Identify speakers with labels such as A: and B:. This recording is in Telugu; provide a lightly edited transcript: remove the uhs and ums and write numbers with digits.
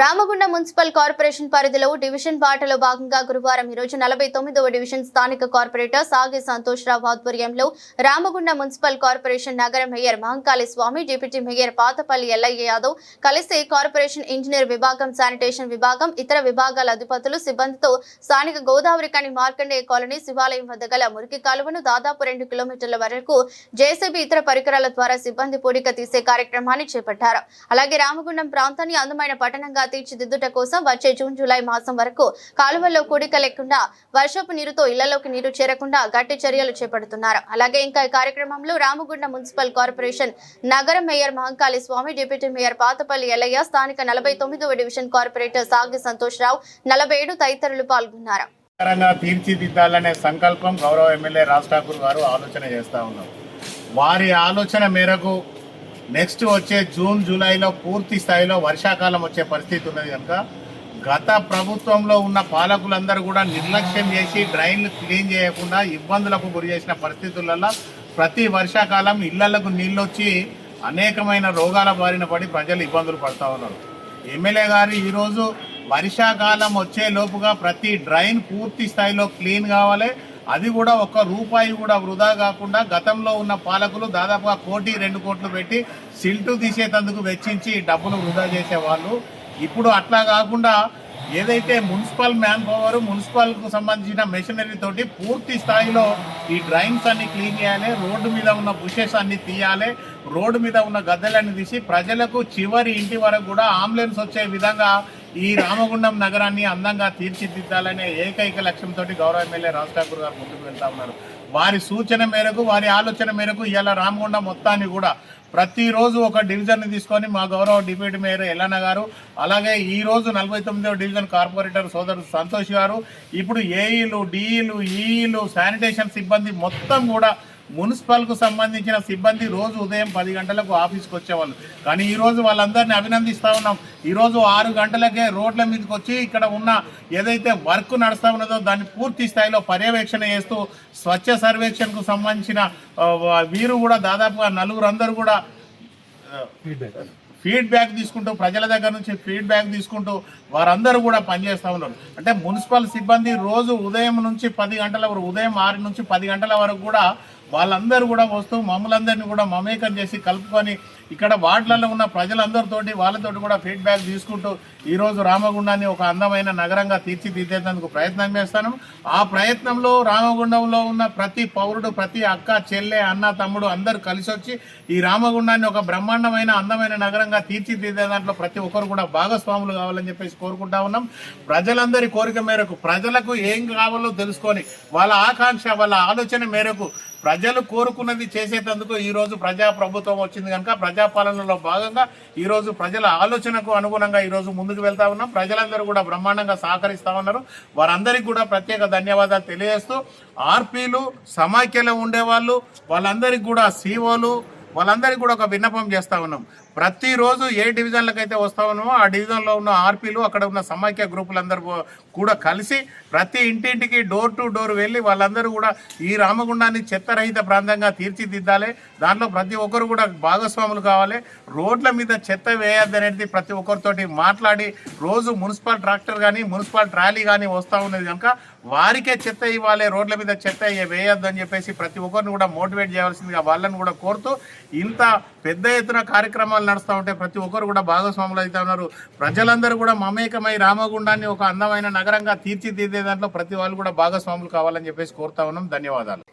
A: రామగుండం మున్సిపల్ కార్పొరేషన్ పరిధిలో డివిజన్ బాటలో భాగంగా గురువారం ఈరోజు 49వ డివిజన్ స్థానిక కార్పొరేటర్ సాగి సంతోష్ రావు ఆధ్వర్యంలో రామగుండం మున్సిపల్ కార్పొరేషన్ నగర మేయర్ మహంకాళి స్వామి, డిప్యూటీ మేయర్ పాతపల్లి ఎల్లయ్య యాదవ్ కలిసి కార్పొరేషన్ ఇంజనీర్ విభాగం, శానిటేషన్ విభాగం, ఇతర విభాగాల అధిపతులు, సిబ్బందితో స్థానిక గోదావరి కని మార్కండేయ కాలనీ శివాలయం వద్ద గల మురికి కాలువను దాదాపు 2 కిలోమీటర్ల వరకు జేసీబీ ఇతర పరికరాల ద్వారా సిబ్బంది పూడిక తీసే కార్యక్రమాన్ని చేపట్టారు. అలాగే రామగుండం ప్రాంతాన్ని అందమైన పట్టణంగా తీర్చిదిద్దుట కోసం వచ్చే జూన్ జూలై మాసం వరకు కాలువల్లో కూడిక లేకుండా, వర్షపు నీరుతో ఇళ్లలోకి నీరు చేరకుండా గట్టి చర్యలు చేపడుతున్నారు. అలాగే ఇంకా ఈ కార్యక్రమంలో రామగుండం మున్సిపల్ కార్పొరేషన్ నగర మేయర్ మహంకాళి స్వామి, డిప్యూటీ మేయర్ పాతపల్లి ఎల్లయ్య, స్థానిక 49వ డివిజన్ కార్పొరేటర్ సాగి సంతోష్ రావు, 47 తదితరులు పాల్గొన్నారు.
B: తీర్చిదిద్దాలనే సంకల్పం గౌరవ ఎమ్మెల్యే రాజ్ ఠాకూర్ గారు ఆలోచన చేస్తా ఉన్నారు. వారి ఆలోచన మేరకు నెక్స్ట్ వచ్చే జూన్ జూలైలో పూర్తి స్థాయిలో వర్షాకాలం వచ్చే పరిస్థితి ఉన్నది కనుక గత ప్రభుత్వంలో ఉన్న పాలకులందరూ కూడా నిర్లక్ష్యం చేసి డ్రైన్లు క్లీన్ చేయకుండా ఇబ్బందులకు గురి చేసిన పరిస్థితులలో ప్రతి వర్షాకాలం ఇళ్లకు నీళ్ళు వచ్చి అనేకమైన రోగాల బారిన పడి ప్రజలు ఇబ్బందులు పడుతూ ఉన్నారు. ఎమ్మెల్యే గారు ఈరోజు వర్షాకాలం వచ్చే లోపుగా ప్రతి డ్రైన్ పూర్తి స్థాయిలో క్లీన్ కావాలి, అది కూడా ₹1 కూడా వృధా కాకుండా గతంలో ఉన్న పాలకులు దాదాపుగా 1-2 కోట్లు పెట్టి సిల్టు తీసేందుకు వెచ్చించి డబ్బులు వృధా చేసేవాళ్ళు. ఇప్పుడు అట్లా కాకుండా ఏదైతే మున్సిపల్ మ్యాన్ పవర్, మున్సిపల్కు సంబంధించిన మెషినరీ తోటి పూర్తి స్థాయిలో ఈ డ్రైన్స్ అన్ని క్లీన్ చేయాలి, రోడ్డు మీద ఉన్న బుషెస్ అన్ని తీయాలి, రోడ్డు మీద ఉన్న గద్దెలన్నీ తీసి ప్రజలకు చివరి ఇంటి వరకు కూడా అంబులెన్స్ వచ్చే విధంగా ఈ రామగుండం నగరాన్ని అందంగా తీర్చిదిద్దాలనే ఏకైక లక్ష్యంతో గౌరవ ఎమ్మెల్యే రాజ్ ఠాకూర్ గారు ముందుకు వెళ్తా ఉన్నారు. వారి సూచన మేరకు, వారి ఆలోచన మేరకు ఇలా రామగుండం మొత్తాన్ని కూడా ప్రతిరోజు ఒక డివిజన్ తీసుకొని మా గౌరవ డిప్యూటీ మేయర్ ఎల్లన్న గారు, అలాగే ఈ రోజు 49వ డివిజన్ కార్పొరేటర్ సోదరుడు సంతోష్ గారు, ఇప్పుడు ఏఈలు, డిఈలు, ఈఈలు, శానిటేషన్ సిబ్బంది మొత్తం కూడా మున్సిపల్కు సంబంధించిన సిబ్బంది రోజు ఉదయం 10 గంటలకు ఆఫీస్కి వచ్చేవాళ్ళు. కానీ ఈరోజు వాళ్ళందరినీ అభినందిస్తూ ఉన్నాం. ఈరోజు 6 గంటలకే రోడ్ల మీదకి వచ్చి ఇక్కడ ఉన్న ఏదైతే వర్క్ నడుస్తూ ఉన్నదో దాన్ని పూర్తి స్థాయిలో పర్యవేక్షణ చేస్తూ స్వచ్ఛ సర్వేక్షణకు సంబంధించిన వీరు కూడా దాదాపుగా 4 అందరూ కూడా ఫీడ్బ్యాక్ తీసుకుంటూ, ప్రజల దగ్గర నుంచి ఫీడ్బ్యాక్ తీసుకుంటూ వారందరూ కూడా పనిచేస్తూ ఉన్నారు. అంటే మున్సిపల్ సిబ్బంది రోజు ఉదయం నుంచి 10 గంటల వరకు, ఉదయం 6 నుంచి 10 గంటల వరకు కూడా వాళ్ళందరూ కూడా వస్తూ మమ్మల్ందరినీ కూడా మమేకం చేసి కలుపుకొని ఇక్కడ వార్డులలో ఉన్న ప్రజలందరితోటి వాళ్ళతోటి కూడా ఫీడ్బ్యాక్ తీసుకుంటూ ఈరోజు రామగుండాన్ని ఒక అందమైన నగరంగా తీర్చిదిద్దేందుకు ప్రయత్నం చేస్తాను. ఆ ప్రయత్నంలో రామగుండంలో ఉన్న ప్రతి పౌరుడు, ప్రతి అక్క, చెల్లె, అన్న, తమ్ముడు అందరూ కలిసి వచ్చి ఈ రామగుండాన్ని ఒక బ్రహ్మాండమైన అందమైన నగరంగా తీర్చిదిద్దే దాంట్లో ప్రతి ఒక్కరు కూడా భాగస్వాములు కావాలని చెప్పేసి కోరుకుంటా ఉన్నాం. ప్రజలందరి కోరిక మేరకు ప్రజలకు ఏం కావాలో తెలుసుకొని వాళ్ళ ఆకాంక్ష, వాళ్ళ ఆలోచన మేరకు ప్రజలు కోరుకున్నది చేసేందుకు ఈరోజు ప్రజాప్రభుత్వం వచ్చింది కనుక ప్రజాపాలనలో భాగంగా ఈరోజు ప్రజల ఆలోచనకు అనుగుణంగా ఈరోజు ముందుకు వెళ్తా ఉన్నాం. ప్రజలందరూ కూడా బ్రహ్మాండంగా సహకరిస్తూ ఉన్నారు. వారందరికీ కూడా ప్రత్యేక ధన్యవాదాలు తెలియజేస్తూ ఆర్పీలు, సమాఖ్యలో ఉండేవాళ్ళు, వాళ్ళందరికీ కూడా సిఓలు, వాళ్ళందరికీ కూడా ఒక విన్నపం చేస్తూ ఉన్నాం. ప్రతిరోజు ఏ డివిజన్లకైతే వస్తూ ఉన్నామో ఆ డివిజన్లో ఉన్న ఆర్పీలు, అక్కడ ఉన్న సమాఖ్య గ్రూపులందరూ కూడా కలిసి ప్రతి ఇంటింటికి డోర్ టు డోర్ వెళ్ళి వాళ్ళందరూ కూడా ఈ రామగుండాన్ని చెత్తరహిత ప్రాంతంగా తీర్చిదిద్దాలి, దాంట్లో ప్రతి ఒక్కరు కూడా భాగస్వాములు కావాలి, రోడ్ల మీద చెత్త వేయద్దు అనేది ప్రతి ఒక్కరితోటి మాట్లాడి రోజు మున్సిపల్ ట్రాక్టర్ కానీ మున్సిపల్ ట్రాలీ కానీ వస్తూ ఉన్నది కనుక వారికే చెత్త ఇవ్వాలి, రోడ్ల మీద చెత్త వేయద్దు అని చెప్పేసి ప్రతి ఒక్కరిని కూడా మోటివేట్ చేయాల్సిందిగా వాళ్ళని కూడా కోరుతూ ఇంత పెద్ద ఎత్తున కార్యక్రమాలు నడుస్తూ ఉంటే ప్రతి ఒక్కరు కూడా భాగస్వాములు అవుతా ఉన్నారు. ప్రజలందరూ కూడా మమేకమై రామగుండాన్ని ఒక అందమైన నగరంగా తీర్చిదిద్దే దాంట్లో ప్రతి వాళ్ళు కూడా భాగస్వాములు కావాలని చెప్పేసి కోరుతా ఉన్నాం. ధన్యవాదాలు.